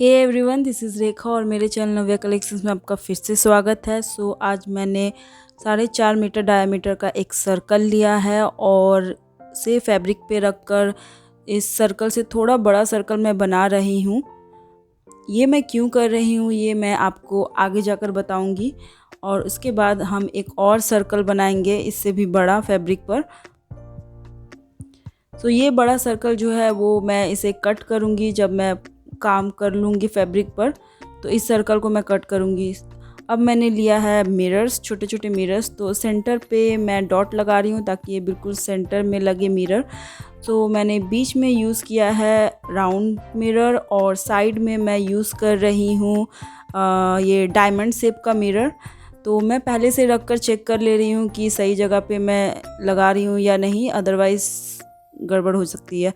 Hey everyone, this is रेखा और मेरे channel नव्या collections में आपका फिर से स्वागत है। आज मैंने 4.5 मीटर डायमीटर का एक सर्कल लिया है और से फैब्रिक पे रखकर इस सर्कल से थोड़ा बड़ा सर्कल मैं बना रही हूँ। ये मैं क्यों कर रही हूँ ये मैं आपको आगे जाकर बताऊँगी। और उसके बाद हम एक और सर्कल बनाएंगे इससे भी बड़ा फैब्रिक पर। ये बड़ा सर्कल जो है वो मैं इसे कट करूँगी जब मैं काम कर लूँगी फैब्रिक पर, तो इस सर्कल को मैं कट करूँगी। अब मैंने लिया है मिरर्स, छोटे छोटे मिरर्स, तो सेंटर पे मैं डॉट लगा रही हूँ ताकि ये बिल्कुल सेंटर में लगे मिरर। मैंने बीच में यूज़ किया है राउंड मिरर और साइड में मैं यूज़ कर रही हूँ ये डायमंड शेप का मिरर। तो मैं पहले से रख कर चेक कर ले रही हूँ कि सही जगह पे मैं लगा रही हूँ या नहीं, अदरवाइज़ गड़बड़ हो सकती है।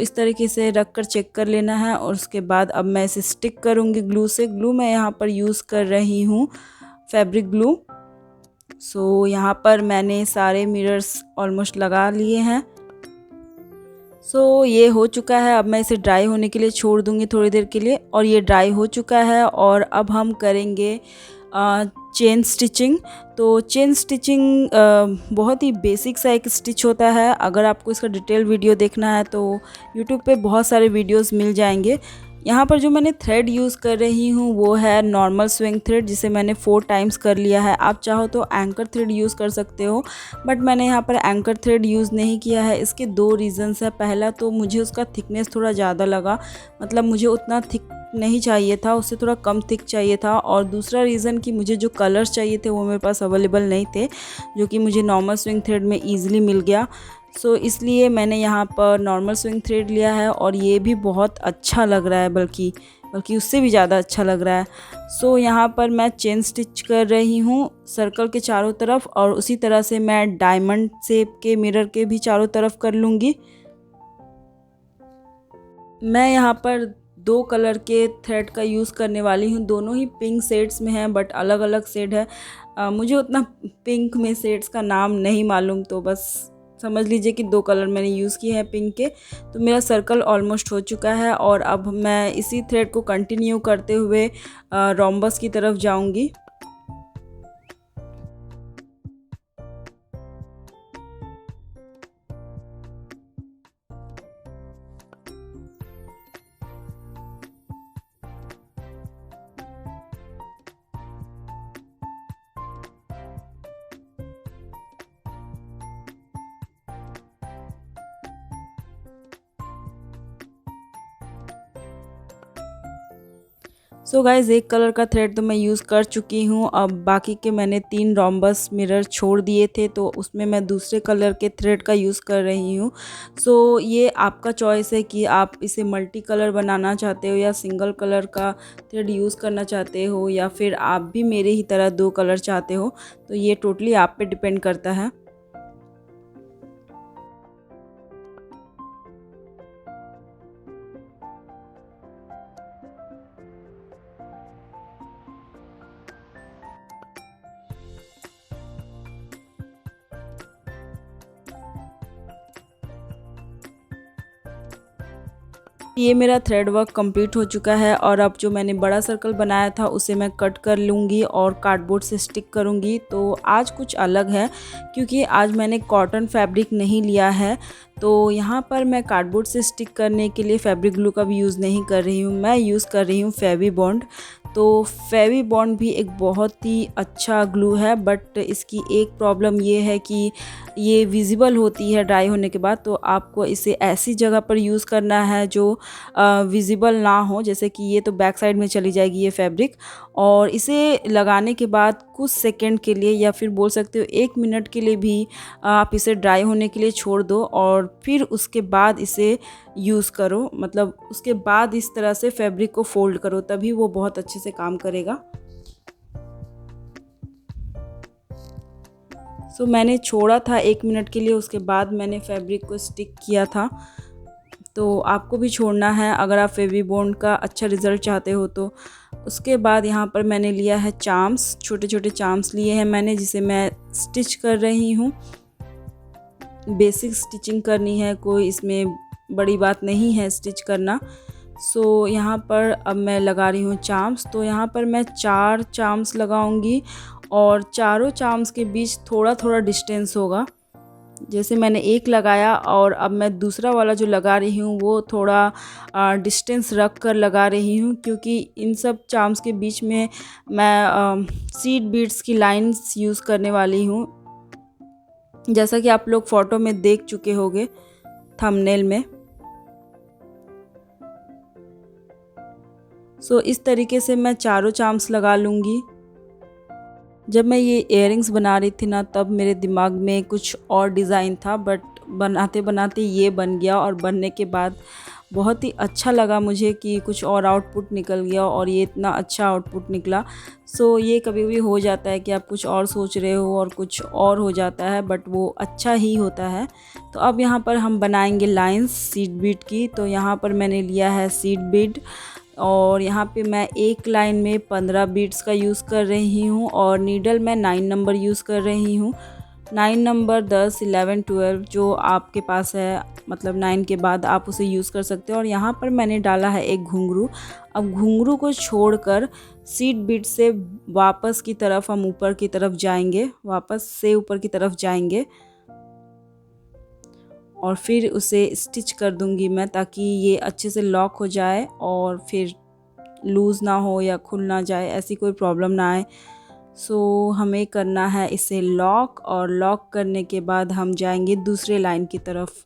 इस तरीके से रख कर चेक कर लेना है और उसके बाद अब मैं इसे स्टिक करूँगी ग्लू से। ग्लू मैं यहाँ पर यूज़ कर रही हूँ फैब्रिक ग्लू। यहाँ पर मैंने सारे मिरर्स ऑलमोस्ट लगा लिए हैं। ये हो चुका है। अब मैं इसे ड्राई होने के लिए छोड़ दूँगी थोड़ी देर के लिए, और ये ड्राई हो चुका है। और अब हम करेंगे चेन स्टिचिंग। चेन स्टिचिंग बहुत ही बेसिक सा एक स्टिच होता है। अगर आपको इसका डिटेल वीडियो देखना है तो यूट्यूब पे बहुत सारे वीडियोस मिल जाएंगे। यहाँ पर जो मैंने थ्रेड यूज़ कर रही हूँ वो है नॉर्मल स्विंग थ्रेड, जिसे मैंने 4 टाइम्स कर लिया है। आप चाहो तो एंकर थ्रेड यूज़ कर सकते हो, बट मैंने यहाँ पर एंकर थ्रेड यूज़ नहीं किया है। इसके 2 रीज़न्स है। पहला तो मुझे उसका थिकनेस थोड़ा ज़्यादा लगा, मतलब मुझे उतना थिक नहीं चाहिए था, उससे थोड़ा कम थिक चाहिए था। और दूसरा रीज़न कि मुझे जो कलर्स चाहिए थे वो मेरे पास अवेलेबल नहीं थे, जो कि मुझे नॉर्मल स्विंग थ्रेड में ईज़िली मिल गया। इसलिए मैंने यहाँ पर नॉर्मल स्विंग थ्रेड लिया है और ये भी बहुत अच्छा लग रहा है, बल्कि उससे भी ज़्यादा अच्छा लग रहा है। यहाँ पर मैं चेन स्टिच कर रही हूँ सर्कल के चारों तरफ, और उसी तरह से मैं डायमंड शेप के मिरर के भी चारों तरफ कर लूँगी। मैं यहाँ पर 2 कलर के थ्रेड का यूज़ करने वाली हूँ। दोनों ही पिंक शेड्स में हैं, बट अलग अलग शेड है। मुझे उतना पिंक में शेड्स का नाम नहीं मालूम, तो बस समझ लीजिए कि 2 कलर मैंने यूज़ किए हैं पिंक के। मेरा सर्कल ऑलमोस्ट हो चुका है और अब मैं इसी थ्रेड को कंटिन्यू करते हुए रोम्बस की तरफ जाऊँगी। गाइज़, एक कलर का थ्रेड तो मैं यूज़ कर चुकी हूँ। अब बाकी के मैंने 3 रोम्बस मिरर छोड़ दिए थे, तो उसमें मैं दूसरे कलर के थ्रेड का यूज़ कर रही हूँ। ये आपका चॉइस है कि आप इसे मल्टी कलर बनाना चाहते हो या सिंगल कलर का थ्रेड यूज़ करना चाहते हो, या फिर आप भी मेरे ही तरह 2 कलर चाहते हो। तो ये टोटली आप पे डिपेंड करता है। ये मेरा थ्रेड वर्क कंप्लीट हो चुका है और अब जो मैंने बड़ा सर्कल बनाया था उसे मैं कट कर लूँगी और कार्डबोर्ड से स्टिक करूँगी। तो आज कुछ अलग है क्योंकि आज मैंने कॉटन फैब्रिक नहीं लिया है। तो यहाँ पर मैं कार्डबोर्ड से स्टिक करने के लिए फैब्रिक ग्लू का भी यूज़ नहीं कर रही हूँ, मैं यूज़ कर रही हूँ फेवी बॉन्ड। फेवी बॉन्ड भी एक बहुत ही अच्छा ग्लू है, बट इसकी एक प्रॉब्लम ये है कि ये विजिबल होती है ड्राई होने के बाद। तो आपको इसे ऐसी जगह पर यूज़ करना है जो विजिबल ना हो। जैसे कि ये तो बैक साइड में चली जाएगी ये फैब्रिक, और इसे लगाने के बाद कुछ सेकंड के लिए या फिर बोल सकते हो 1 मिनट के लिए भी आप इसे ड्राई होने के लिए छोड़ दो और फिर उसके बाद इसे यूज़ करो। मतलब उसके बाद इस तरह से फैब्रिक को फोल्ड करो, तभी वो बहुत अच्छे से काम करेगा। मैंने छोड़ा था 1 मिनट के लिए, उसके बाद मैंने फैब्रिक को स्टिक किया था। तो आपको भी छोड़ना है अगर आप फेवी बॉन्ड का अच्छा रिज़ल्ट चाहते हो तो। उसके बाद यहाँ पर मैंने लिया है चार्म्स, छोटे छोटे चार्म्स लिए हैं मैंने, जिसे मैं स्टिच कर रही हूँ। बेसिक स्टिचिंग करनी है, कोई इसमें बड़ी बात नहीं है स्टिच करना। सो यहाँ पर अब मैं लगा रही हूँ चार्म्स। तो यहाँ पर मैं 4 चार्म्स लगाऊंगी और चारों चार्म्स के बीच थोड़ा थोड़ा डिस्टेंस होगा। जैसे मैंने एक लगाया और अब मैं दूसरा वाला जो लगा रही हूँ वो थोड़ा डिस्टेंस रख कर लगा रही हूँ, क्योंकि इन सब चार्म्स के बीच में मैं सीड बीड्स की लाइंस यूज़ करने वाली हूँ, जैसा कि आप लोग फ़ोटो में देख चुके होंगे थंबनेल में। सो इस तरीके से मैं चारों चार्म्स लगा लूँगी। जब मैं ये इयररिंग्स बना रही थी ना, तब मेरे दिमाग में कुछ और डिज़ाइन था, बट बनाते बनाते ये बन गया और बनने के बाद बहुत ही अच्छा लगा मुझे कि कुछ और आउटपुट निकल गया और ये इतना अच्छा आउटपुट निकला। सो ये कभी भी हो जाता है कि आप कुछ और सोच रहे हो और कुछ और हो जाता है, बट वो अच्छा ही होता है। तो अब यहाँ पर हम बनाएंगे लाइंस सीड बीड की। तो यहाँ पर मैंने लिया है सीड बीड और यहाँ पे मैं एक लाइन में 15 बीड्स का यूज़ कर रही हूँ और नीडल मैं 9 नंबर यूज़ कर रही हूँ। 9 नंबर 10, 11, 12 जो आपके पास है, मतलब 9 के बाद आप उसे यूज़ कर सकते हो। और यहाँ पर मैंने डाला है एक घुंघरू। अब घुंघरू को छोड़कर सीड बीड से वापस की तरफ हम ऊपर की तरफ जाएंगे, वापस से ऊपर की तरफ जाएंगे और फिर उसे स्टिच कर दूंगी मैं, ताकि ये अच्छे से लॉक हो जाए और फिर लूज़ ना हो या खुल ना जाए, ऐसी कोई प्रॉब्लम ना आए। सो हमें करना है इसे लॉक, और लॉक करने के बाद हम जाएंगे दूसरे लाइन की तरफ।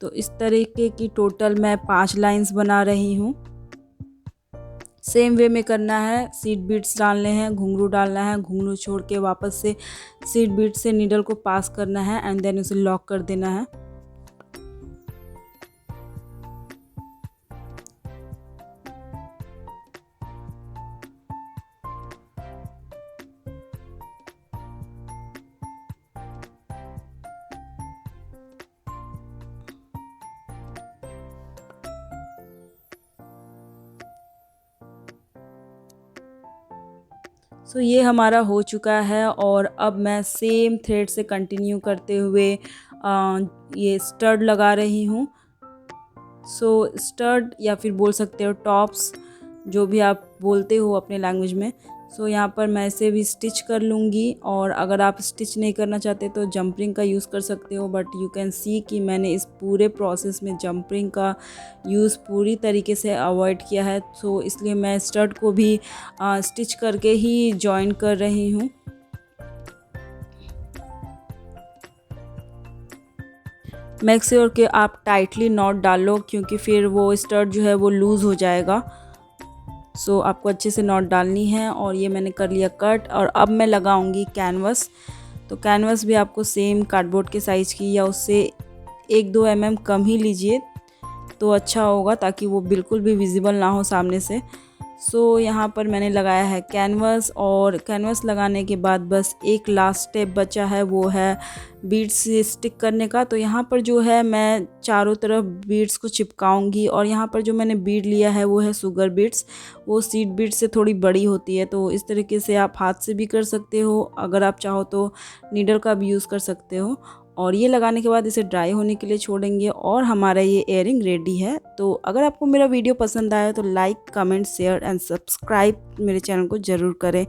तो इस तरीके की टोटल मैं 5 लाइंस बना रही हूँ। सेम वे में करना है, सीड बीड्स डालने हैं, घुंघरू डालना है, घुंघरू छोड़ के वापस से सीड बीड से नीडल को पास करना है एंड देन उसे लॉक कर देना है। सो ये हमारा हो चुका है और अब मैं सेम थ्रेड से कंटिन्यू करते हुए ये स्टड लगा रही हूँ। सो स्टड या फिर बोल सकते हो टॉप्स, जो भी आप बोलते हो अपने लैंग्वेज में। सो यहाँ पर मैं इसे भी स्टिच कर लूँगी, और अगर आप स्टिच नहीं करना चाहते तो जंपरिंग का यूज़ कर सकते हो, बट यू कैन सी कि मैंने इस पूरे प्रोसेस में जंपरिंग का यूज़ पूरी तरीके से अवॉइड किया है। सो इसलिए मैं स्टड को भी स्टिच करके ही जॉइन कर रही हूँ। मेक श्योर कि आप टाइटली नॉट डालो, क्योंकि फिर वो स्टड जो है वो लूज़ हो जाएगा। सो आपको अच्छे से नॉट डालनी है। और ये मैंने कर लिया कट, और अब मैं लगाऊंगी कैनवस। तो कैनवस भी आपको सेम कार्डबोर्ड के साइज़ की या उससे 1-2 mm कम ही लीजिए तो अच्छा होगा, ताकि वो बिल्कुल भी विजिबल ना हो सामने से। सो यहाँ पर मैंने लगाया है कैनवस, और कैनवस लगाने के बाद बस एक लास्ट स्टेप बचा है, वो है बीड्स से स्टिक करने का। तो यहाँ पर जो है मैं चारों तरफ बीड्स को चिपकाऊंगी, और यहाँ पर जो मैंने बीड लिया है वो है शुगर बीड्स। वो सीड बीड से थोड़ी बड़ी होती है, तो इस तरीके से आप हाथ से भी कर सकते हो, अगर आप चाहो तो नीडल का भी यूज़ कर सकते हो। और ये लगाने के बाद इसे ड्राई होने के लिए छोड़ेंगे और हमारा ये इयररिंग रेडी है। तो अगर आपको मेरा वीडियो पसंद आया तो like, comment, share and subscribe मेरे चैनल को ज़रूर करें।